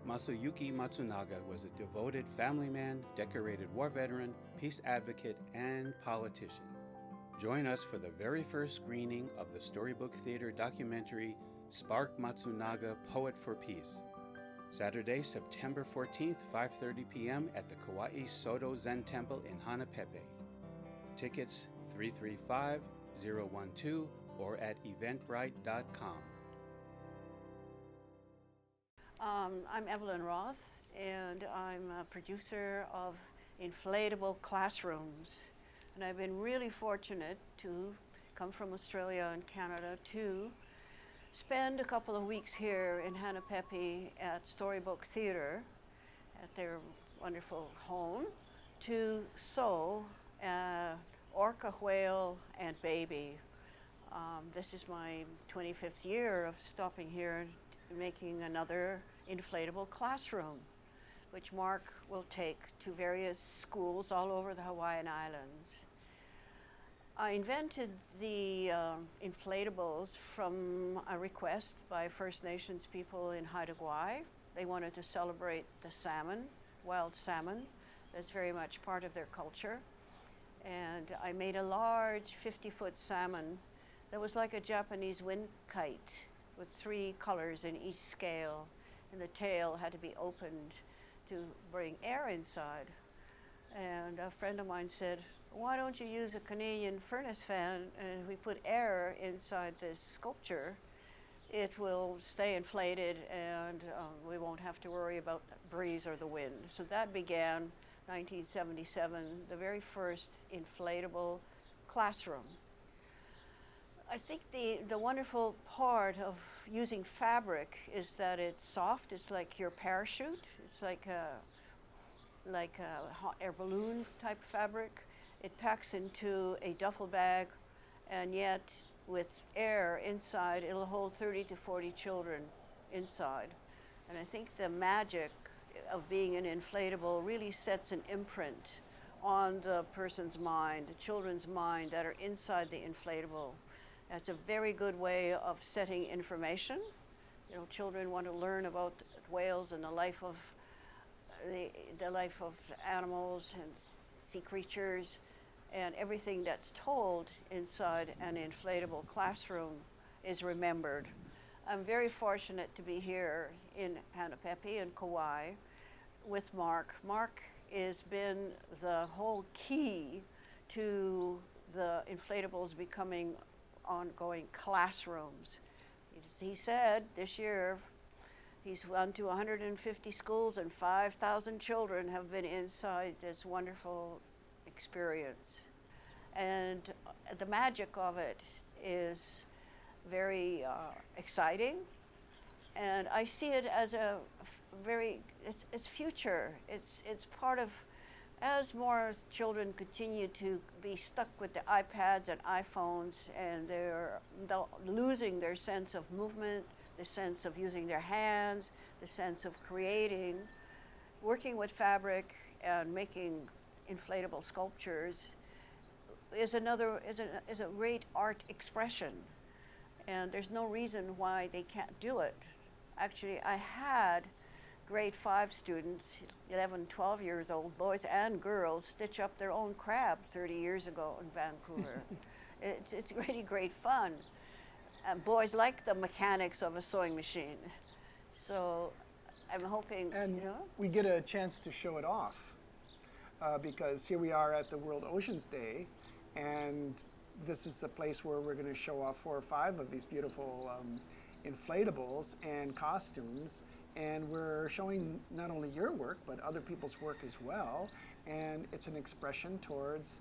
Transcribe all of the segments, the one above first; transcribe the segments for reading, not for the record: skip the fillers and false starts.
Masayuki Matsunaga was a devoted family man, decorated war veteran, peace advocate, and politician. Join us for the very first screening of the Storybook Theater documentary Spark Matsunaga, Poet for Peace. Saturday, September 14th, 5:30 p.m. at the Kauai Soto Zen Temple in Hanapepe. Tickets 335-012 or at eventbrite.com. I'm Evelyn Roth, and I'm a producer of Inflatable Classrooms. And I've been really fortunate to come from Australia and Canada to spend a couple of weeks here in Hanapepe at Storybook Theater, at their wonderful home, to sew orca, whale, and baby. This is my 25th year of stopping here and making another inflatable classroom, which Mark will take to various schools all over the Hawaiian Islands. I invented the inflatables from a request by First Nations people in Haida Gwaii. They wanted to celebrate the salmon, wild salmon. That's very much part of their culture. And I made a large 50-foot salmon that was like a Japanese wind kite with 3 colors in each scale. And the tail had to be opened to bring air inside. And a friend of mine said, why don't you use a Canadian furnace fan, and if we put air inside this sculpture, it will stay inflated and we won't have to worry about the breeze or the wind. So that began 1977, the very first inflatable classroom. I think the wonderful part of using fabric is that it's soft. It's like your parachute. It's like a hot air balloon type fabric. It packs into a duffel bag, and yet with air inside, it'll hold 30 to 40 children inside. And I think the magic of being an inflatable really sets an imprint on the person's mind, the children's mind that are inside the inflatable. That's a very good way of setting information. You know, children want to learn about whales and the life of animals and sea creatures, and everything that's told inside an inflatable classroom is remembered. I'm very fortunate to be here in Hanapepe and Kauai with Mark. Mark has been the whole key to the inflatables becoming ongoing classrooms. He said this year he's gone to 150 schools and 5,000 children have been inside this wonderful experience. And the magic of it is very exciting. And I see it as it's future. It's part of, as more children continue to be stuck with the iPads and iPhones, and they're losing their sense of movement, the sense of using their hands, the sense of creating, working with fabric and making inflatable sculptures is a great art expression. And there's no reason why they can't do it. Actually, I had grade 5 students, 11, 12 years old, boys and girls, stitch up their own crab 30 years ago in Vancouver. It's really great fun. And boys like the mechanics of a sewing machine. So I'm hoping, and we get a chance to show it off because here we are at the World Oceans Day, and this is the place where we're going to show off 4 or 5 of these beautiful inflatables and costumes, and we're showing not only your work but other people's work as well, and it's an expression towards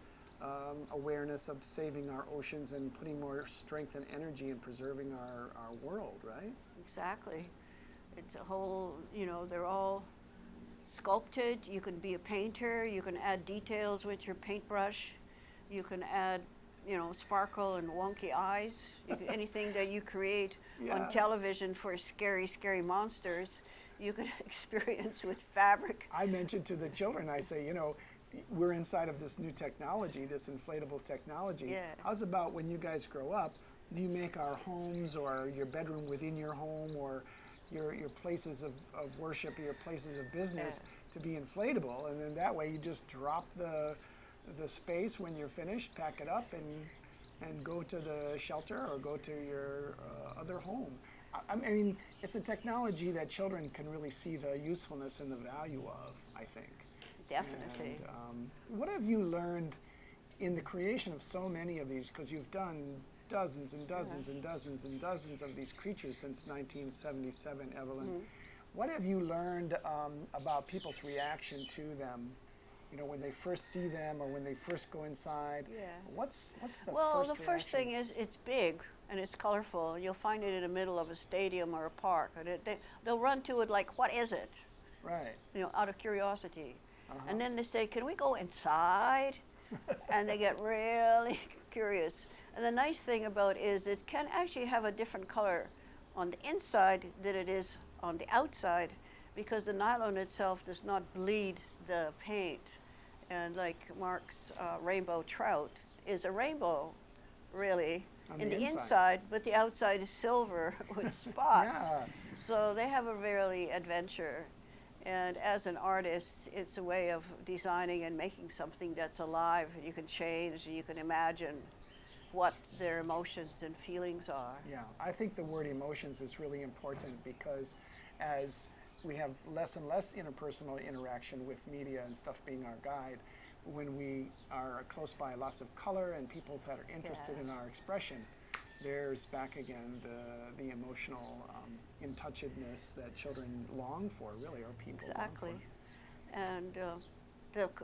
awareness of saving our oceans and putting more strength and energy in preserving our world, right? Exactly. It's a whole, they're all sculpted. You can be a painter, you can add details with your paintbrush, you can add sparkle and wonky eyes. Anything that you create on television for scary, scary monsters, you can experience with fabric. I mentioned to the children, I say, we're inside of this new technology, this inflatable technology. Yeah. How's about when you guys grow up, you make our homes or your bedroom within your home or your places of worship, your places of business to be inflatable, and then that way you just drop the space when you're finished, pack it up, and go to the shelter or go to your other home. I mean, it's a technology that children can really see the usefulness and the value of, I think. Definitely. And, what have you learned in the creation of so many of these? Because you've done dozens and dozens and dozens and dozens of these creatures since 1977, Evelyn. What have you learned about people's reaction to them? You know, when they first see them or when they first go inside. What's the first Well, the reaction? first thing is it's big and it's colorful. You'll find it in the middle of a stadium or a park. And they'll run to it like, what is it? Right. You know, out of curiosity. And then they say, can we go inside? And they get really curious. And the nice thing about it is it can actually have a different color on the inside than it is on the outside, because the nylon itself does not bleed the paint. And like Mark's rainbow trout is a rainbow, really, On in the the inside. inside, but the outside is silver with spots. Yeah. So they have a really adventure. And as an artist, it's a way of designing and making something that's alive. You can change, you can imagine what their emotions and feelings are. Yeah, I think the word emotions is really important, because as we have less and less interpersonal interaction with media and stuff being our guide, when we are close by lots of color and people that are interested in our expression, there's back again the emotional in-touchedness that children long for, really, or people Exactly. long for. And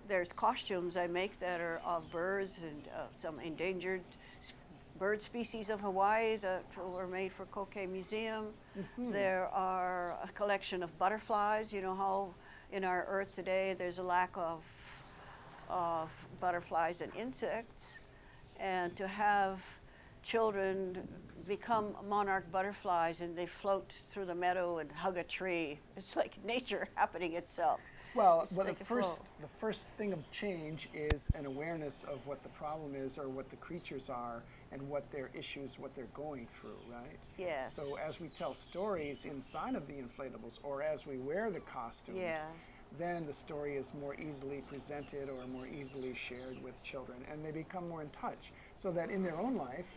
there's costumes I make that are of birds and some endangered bird species of Hawaii that were made for Koke Museum. There are a collection of butterflies. You know how in our earth today there's a lack of butterflies and insects, and to have children become monarch butterflies and they float through the meadow and hug a tree. It's like nature happening itself. Well, It's but like the a flow. first thing of change is an awareness of what the problem is, or what the creatures are, and what their issues, what they're going through, right? Yes. So as we tell stories inside of the inflatables, or as we wear the costumes, then the story is more easily presented or more easily shared with children, and they become more in touch, so that in their own life,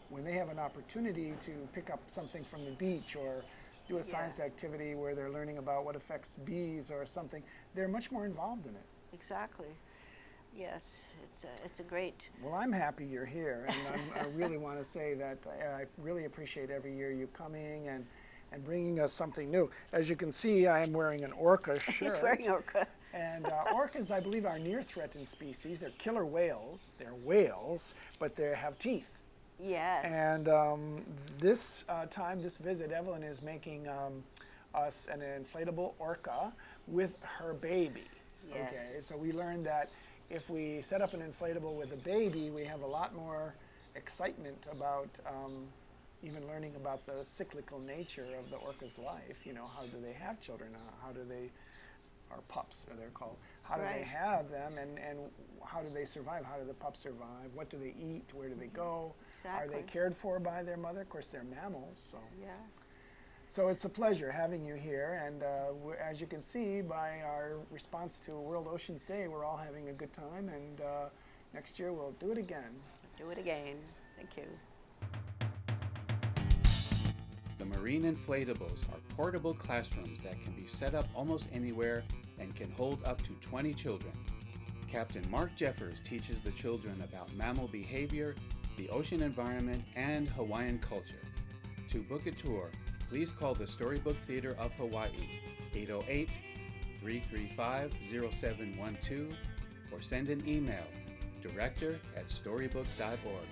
when they have an opportunity to pick up something from the beach or do a science activity where they're learning about what affects bees or something, they're much more involved in it. Exactly. Yes, it's a great. Well, I'm happy you're here, and I really want to say that I really appreciate every year you coming and bringing us something new. As you can see, I am wearing an orca shirt. He's wearing orca. And orcas, I believe, are near threatened species. They're killer whales. They're whales, but they have teeth. Yes. And this visit, Evelyn is making us an inflatable orca with her baby. Yes. Okay, so we learned that if we set up an inflatable with a baby, we have a lot more excitement about even learning about the cyclical nature of the orca's life. You know, how do they have children? How do they, or pups, they're called. How do they have them, and how do they survive? How do the pups survive? What do they eat? Where do they go? Exactly. Are they cared for by their mother? Of course, they're mammals, so. Yeah. So it's a pleasure having you here, and as you can see by our response to World Oceans Day, we're all having a good time, and next year we'll do it again. Do it again. Thank you. The marine inflatables are portable classrooms that can be set up almost anywhere and can hold up to 20 children. Captain Mark Jeffers teaches the children about mammal behavior, the ocean environment, and Hawaiian culture. To book a tour, please call the Storybook Theater of Hawaii, 808-335-0712, or send an email, director@storybook.org.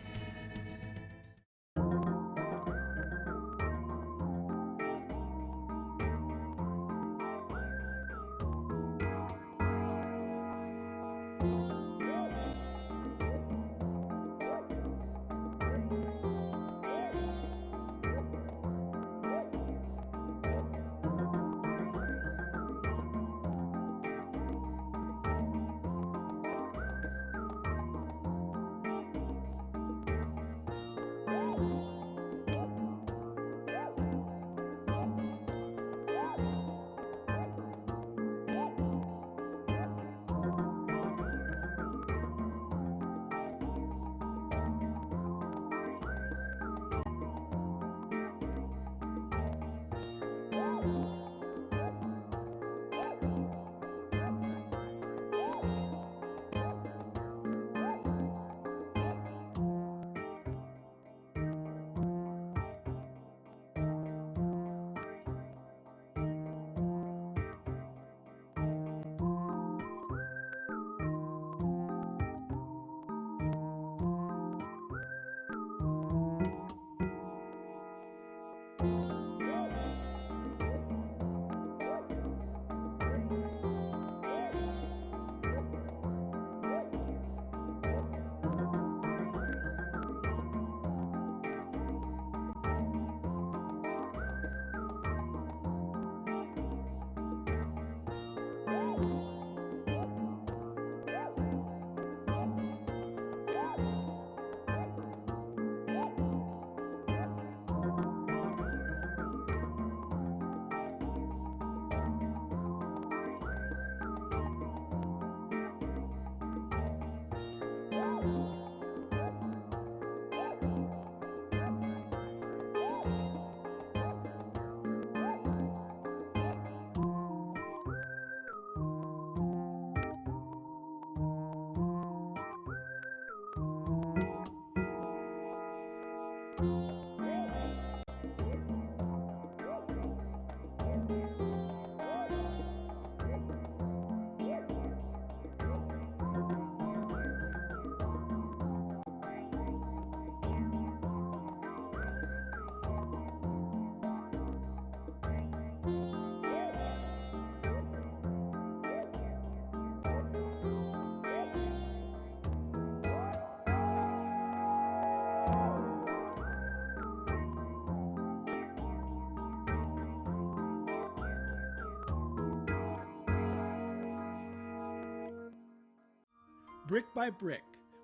Brick by brick,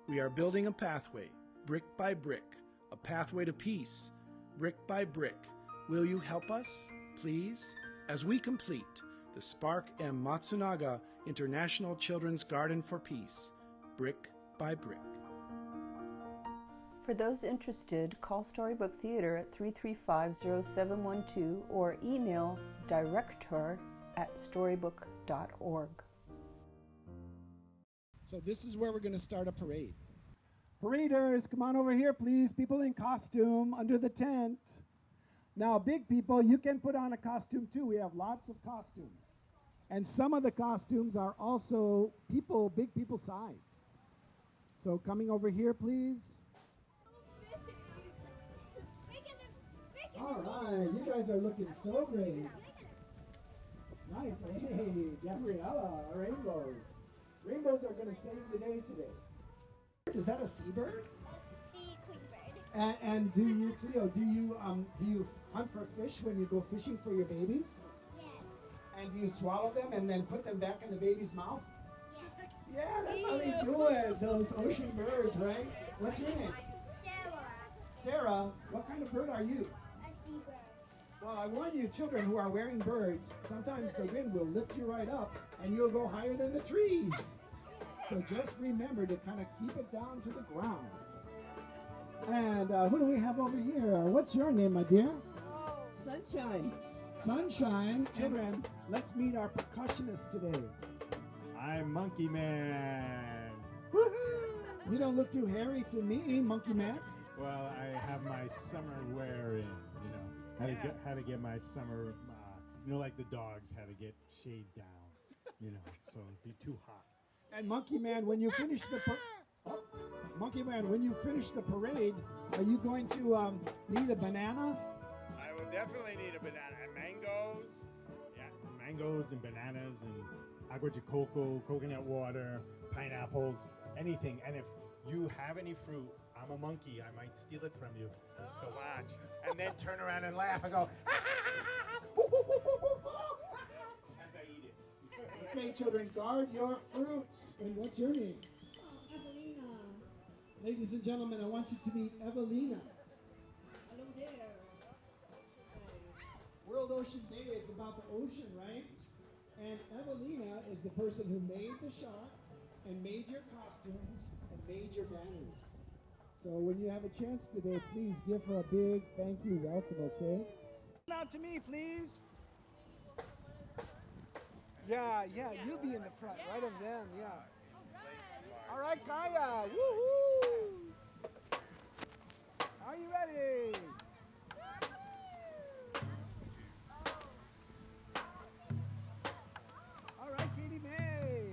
we are building a pathway, brick by brick, a pathway to peace, brick by brick. Will you help us, please, as we complete the Spark M. Matsunaga International Children's Garden for Peace, brick by brick. For those interested, call Storybook Theater at 335-0712 or email director@storybook.org. So this is where we're going to start a parade. Paraders, come on over here, please. People in costume under the tent. Now, big people, you can put on a costume too. We have lots of costumes. And some of the costumes are also people, big people size. So coming over here, please. All right, you guys are looking so great. Nice. Hey, Gabriella, rainbows. Rainbows are going to save the day today. Is that a seabird? Sea queen bird. And do you, Cleo, do you hunt for fish when you go fishing for your babies? Yes. And do you swallow them and then put them back in the baby's mouth? Yes. Yeah, that's how they do it. Those ocean birds, right? What's your name? Sarah. Sarah. What kind of bird are you? A seabird. Well, I warn you, children who are wearing birds, sometimes the wind will lift you right up and you'll go higher than the trees. So just remember to kind of keep it down to the ground. And who do we have over here? What's your name, my dear? Sunshine. Sunshine. Children, let's meet our percussionist today. I'm Monkey Man. Woohoo! You don't look too hairy to me, Monkey Man. Well, I have my summer wear in, you know. Had to get my summer, like the dogs had to get shaved down, so it'd be too hot. And Monkey Man, when you finish the Monkey Man, when you finish the parade, are you going to need a banana? I will definitely need a banana and mangoes. Yeah, mangoes and bananas and agua de coco, coconut water, pineapples, anything. And if you have any fruit, I'm a monkey. I might steal it from you. So watch. And then turn around and laugh and go, as I eat it. Okay, children, guard your fruits. And what's your name? Evelina. Ladies and gentlemen, I want you to meet Evelina. Hello there. World Ocean Day is about the ocean, right? And Evelina is the person who made the shark and made your costumes and made your banners. So when you have a chance today, please give her a big thank you welcome, okay? Out to me, please. Yeah, you be in the front, right of them, yeah. All right, Kaya, woohoo! Are you ready? All right, Katie May.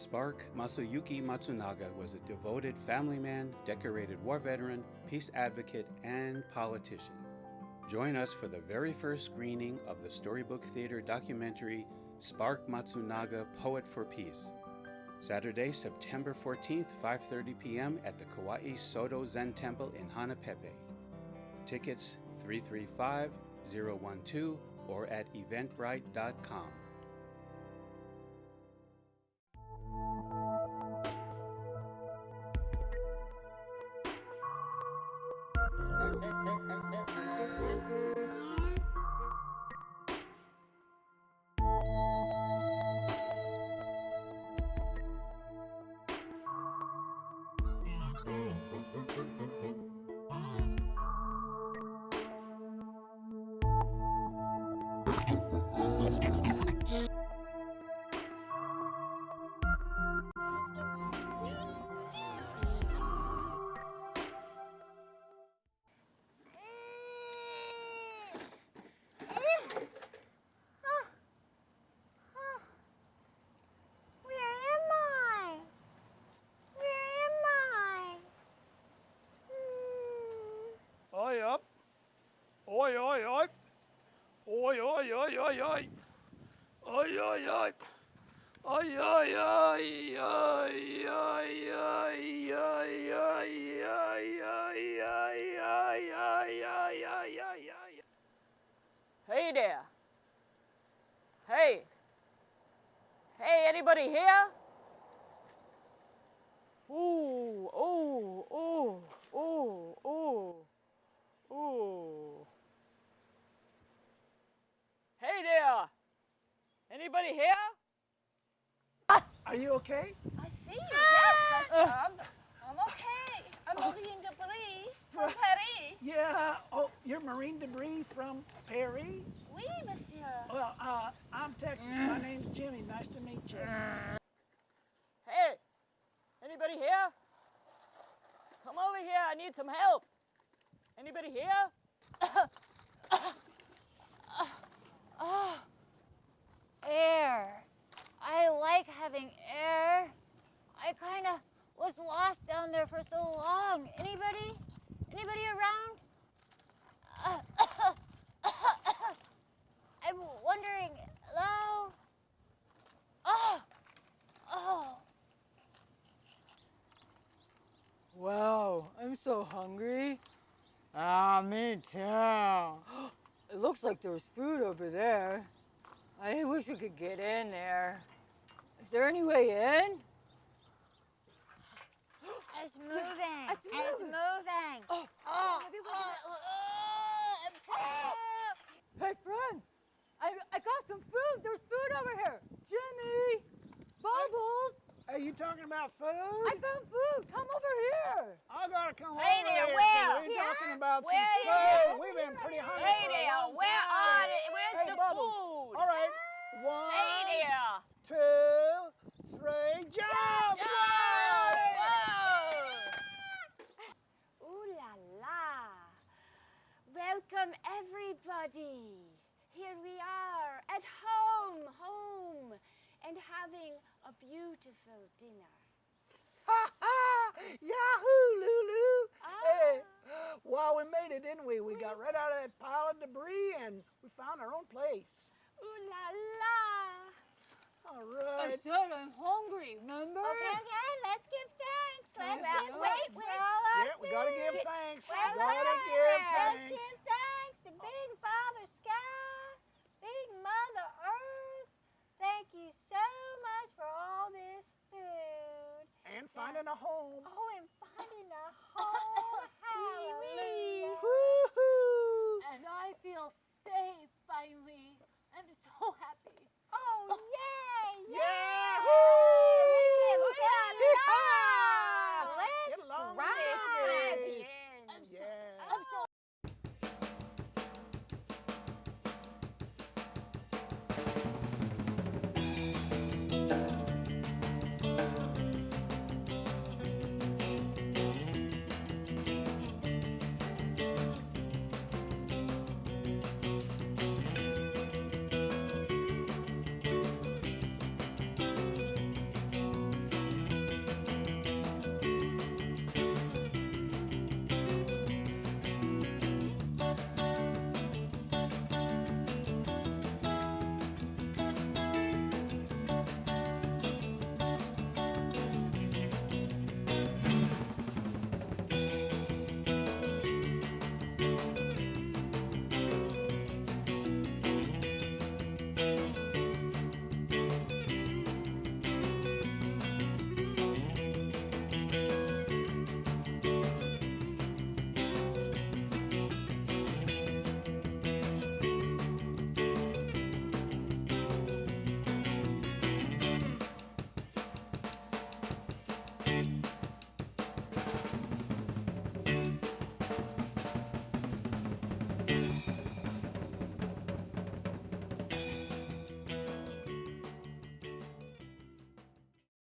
Spark Masayuki Matsunaga was a devoted family man, decorated war veteran, peace advocate, and politician. Join us for the very first screening of the Storybook Theater documentary, Spark Matsunaga, Poet for Peace. Saturday, September 14th, 5:30 p.m. at the Kauai Soto Zen Temple in Hanapepe. Tickets 335-012 or at eventbrite.com. Oi up. Oi, oi, oi. Oi, oi, oi, oi, oi. Oi, oi, oi. Oi, oi, oi, oi, oi, oi, oi, oi, oi, oi, oi. Hey there. Hey. Hey, anybody here? Ooh, ooh, ooh, ooh, ooh, ooh. Hey there. Anybody here? Are you okay? I see. Yes, I'm okay. I'm marine debris from Paris. Yeah. Oh, you're marine debris from Paris? Oui, monsieur. Well, I'm Texas. My name's Jimmy. Nice to meet you. Hey, anybody here? Come over here. I need some help. Anybody here? Air. I like having air. I kind of was lost down there for so long. Anybody? Anybody around? I'm wondering. Hello? Oh. Wow, I'm so hungry. Me too. It looks like there's food over there. I wish we could get in there. Is there any way in? It's moving. It's moving. Maybe we can... I'm trapped. Hey, friends! I got some food. There's food over here. Jimmy! Bubbles! Hey, you talking about I food? found food. Come over here. I gotta come Hey over there, here. where? We're talking about Where some is food. it? We've been pretty hungry Hey for a there, long where time. are it? Where's Hey, the Bubbles. food? All right. One, Hey there. 2, 3, jump! Ooh la la! Welcome everybody! Here we are at home, and having a beautiful dinner. Yahoo, Lulu! Ah. Hey, wow, we made it, didn't we? We got right out of that pile of debris and we found our own place. Ooh la la! All I right. said I'm hungry, remember? Okay, let's give thanks. Wait. Yeah, we gotta give thanks. Wait, Gotta let's give Let's thanks. give thanks to Big Father Sky, Big Mother Earth. Thank you so much for all this food. And finding a home. Oh